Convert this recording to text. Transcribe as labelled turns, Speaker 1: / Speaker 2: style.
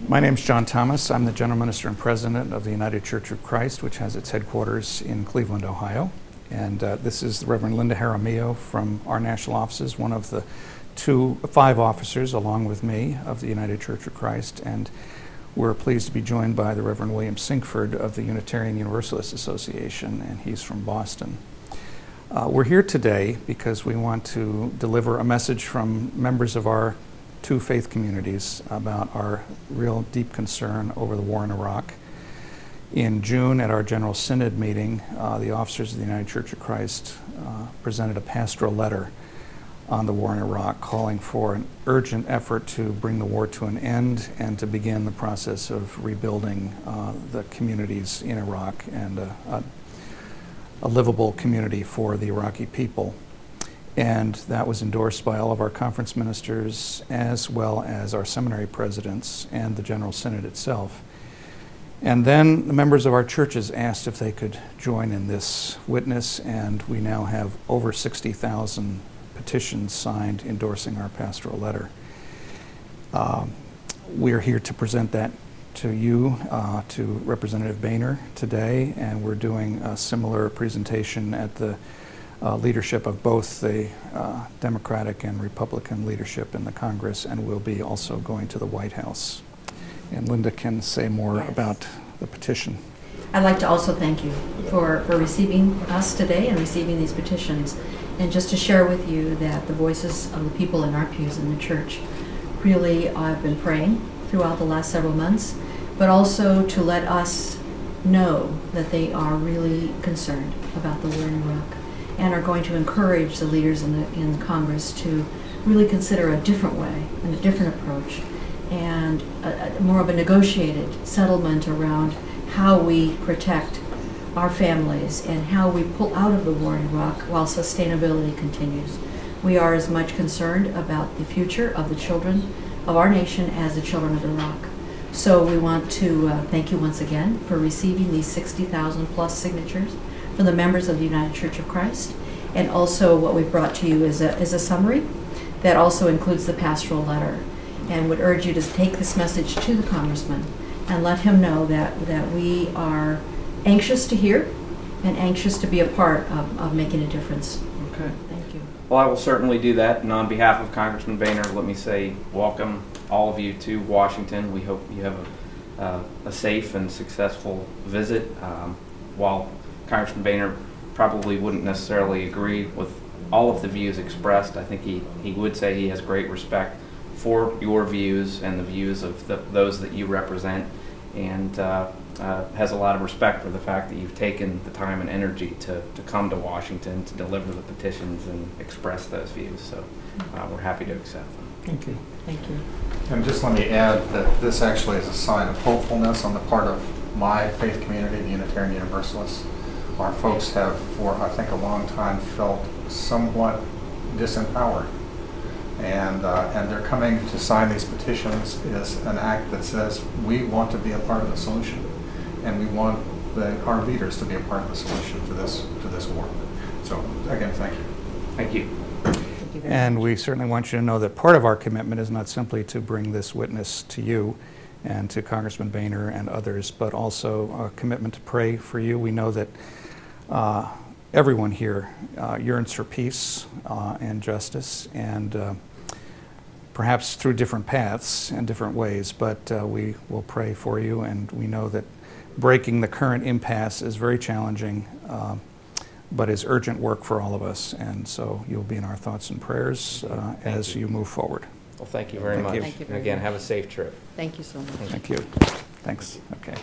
Speaker 1: My name's John Thomas. I'm the General Minister and President of the United Church of Christ, which has its headquarters in Cleveland, Ohio. And this is the Reverend Linda Jaramillo from our national offices, one of the five officers, along with me, of the United Church of Christ. And we're pleased to be joined by the Reverend William Sinkford of the Unitarian Universalist Association, and he's from Boston. We're here today because we want to deliver a message from members of our two faith communities about our real deep concern over the war in Iraq. In June, at our General Synod meeting, the officers of the United Church of Christ presented a pastoral letter on the war in Iraq, calling for an urgent effort to bring the war to an end and to begin the process of rebuilding the communities in Iraq and a livable community for the Iraqi people. And that was endorsed by all of our conference ministers, as well as our seminary presidents and the General Synod itself. And then the members of our churches asked if they could join in this witness, and we now have over 60,000 petitions signed endorsing our pastoral letter. We're here to present that to you, to Representative Boehner today, and we're doing a similar presentation at the leadership of both the Democratic and Republican leadership in the Congress, and we'll be also going to the White House. And Linda can say more about the petition.
Speaker 2: I'd like to also thank you for receiving us today and receiving these petitions, and just to share with you that the voices of the people in our pews in the church really have been praying throughout the last several months, but also to let us know that they are really concerned about the war in Iraq, and are going to encourage the leaders in the Congress to really consider a different way and a different approach, and more of a negotiated settlement around how we protect our families and how we pull out of the war in Iraq while sustainability continues. We are as much concerned about the future of the children of our nation as the children of Iraq. So we want to thank you once again for receiving these 60,000 plus signatures from the members of the United Church of Christ. And also what we've brought to you is a summary that also includes the pastoral letter, and would urge you to take this message to the Congressman and let him know that we are anxious to hear and anxious to be a part of making a difference.
Speaker 3: Okay.
Speaker 2: Thank you.
Speaker 3: Well, I will certainly do that. And on behalf of Congressman Boehner, let me say welcome all of you to Washington. We hope you have a safe and successful visit. While Congressman Boehner probably wouldn't necessarily agree with all of the views expressed, I think he would say he has great respect for your views and the views of those that you represent, and has a lot of respect for the fact that you've taken the time and energy to come to Washington to deliver the petitions and express those views. So we're happy to accept them.
Speaker 1: Thank you.
Speaker 2: Thank you.
Speaker 4: And just let me add that this actually is a sign of hopefulness on the part of my faith community, the Unitarian Universalists. Our folks have, for I think a long time, felt somewhat disempowered. And they're coming to sign these petitions is an act that says we want to be a part of the solution, and we want our leaders to be a part of the solution to this war. So again, thank you.
Speaker 3: Thank you.
Speaker 1: And we certainly want you to know that part of our commitment is not simply to bring this witness to you and to Congressman Boehner and others, but also a commitment to pray for you. We know that everyone here yearns for peace and justice, and perhaps through different paths and different ways, but we will pray for you, and we know that breaking the current impasse is very challenging, but is urgent work for all of us, and so you'll be in our thoughts and prayers as you move forward.
Speaker 3: Well, thank you very much.
Speaker 2: Thank you
Speaker 3: and again, have a safe trip.
Speaker 2: Thank you so much.
Speaker 1: Thank you. Thanks. Okay.